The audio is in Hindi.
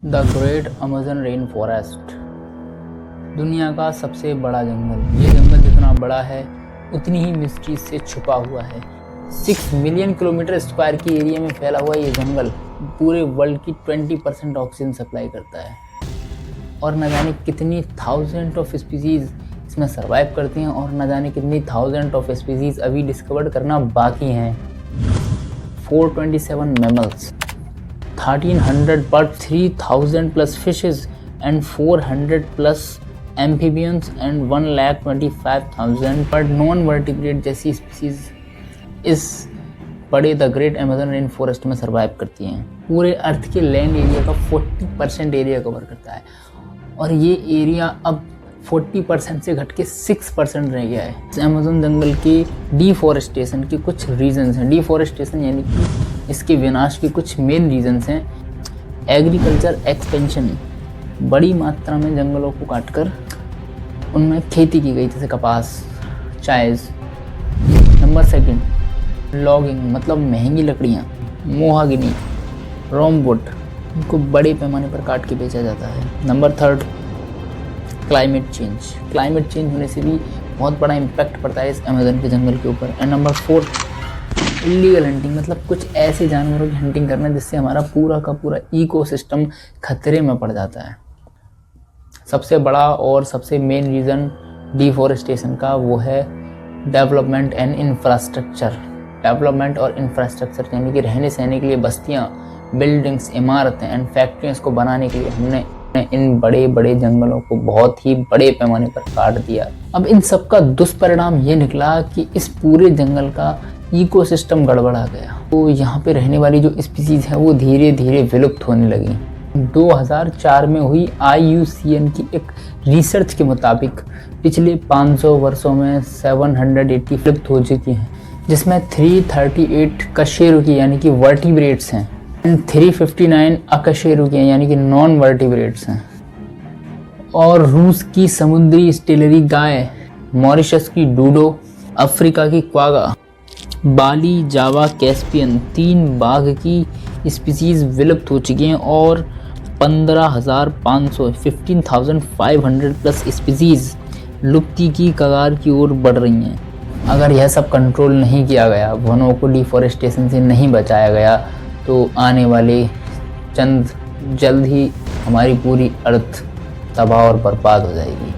The great Amazon rain forest दुनिया का सबसे बड़ा जंगल। ये जंगल जितना बड़ा है उतनी ही मिस्ट्री से छुपा हुआ है। 6 मिलियन किलोमीटर स्क्वायर की एरिया में फैला हुआ ये जंगल पूरे वर्ल्ड की 20% ऑक्सीजन सप्लाई करता है और न जाने कितनी थाउजेंड ऑफ स्पीसीज इसमें सर्वाइव करती हैं और न जाने कितनी थाउजेंड ऑफ स्पीसीज अभी डिस्कवर करना बाकी हैं। 427 mammals, 1300 birds, 3000 plus fishes and 400 plus amphibians and 1,25,000 पर नॉन वर्टिब्रेट जैसी स्पीसीज इस बड़े the great Amazon rain forest में सर्वाइव करती हैं। पूरे अर्थ के लैंड एरिया का 40% एरिया कवर करता है और ये एरिया अब 40% से घट के 6% रह गया है। इस अमेज़न जंगल के डिफॉरेस्टेशन के कुछ रीजंस हैं। डिफॉरेस्टेशन यानी कि इसके विनाश के कुछ मेन रीजंस हैं। एग्रीकल्चर एक्सपेंशन, बड़ी मात्रा में जंगलों को काटकर उनमें खेती की गई, जैसे कपास, चाय। नंबर सेकंड, लॉगिंग, मतलब महंगी लकड़ियाँ, मोहागिनी, रोमवुड, इनको बड़े पैमाने पर काट के बेचा जाता है। Number third, climate change. Climate change होने से भी बहुत बड़ा इम्पैक्ट पड़ता है इस अमेज़न के जंगल के ऊपर। And number fourth, illegal hunting, मतलब कुछ ऐसे जानवरों की हंटिंग करना जिससे हमारा पूरा का पूरा इकोसिस्टम खतरे में पड़ जाता है। सबसे बड़ा और सबसे मेन रीज़न डिफॉरेस्टेशन का वो है डेवलपमेंट एंड इंफ्रास्ट्रक्चर। डेवलपमेंट और इंफ्रास्ट्रक्चर यानी कि रहने सहने के लिए बस्तियाँ, बिल्डिंग्स, इमारतें एंड फैक्ट्रियाँ को बनाने के लिए हमने इन बड़े बड़े जंगलों को बहुत ही बड़े पैमाने पर काट दिया। अब इन सब का दुष्परिणाम ये निकला कि इस पूरे जंगल का इकोसिस्टम गड़बड़ा गया। तो यहाँ पे रहने वाली जो स्पीसीज है वो धीरे धीरे विलुप्त होने लगी। 2004 में हुई IUCN की एक रिसर्च के मुताबिक पिछले 500 वर्षों में 780 विलुप्त हो चुकी हैं, जिसमें 338 कशेरुकी यानी कि वर्टिब्रेट्स हैं एंड 359 अकशेरुकी यानी कि नॉन वर्टिब्रेट्स हैं। और रूस की समुद्री स्टेलरी गाय, मॉरिशस की डूडो, अफ्रीका की क्वागा, बाली, जावा, कैस्पियन, 3 बाघ की स्पीसीज विलुप्त हो चुकी हैं और 15,500 प्लस स्पीसीज लुप्ति की कगार की ओर बढ़ रही हैं। अगर यह सब कंट्रोल नहीं किया गया, वनों को डिफॉरेस्टेशन से नहीं बचाया गया, तो आने वाले जल्द ही हमारी पूरी अर्थ तबाह और बर्बाद हो जाएगी।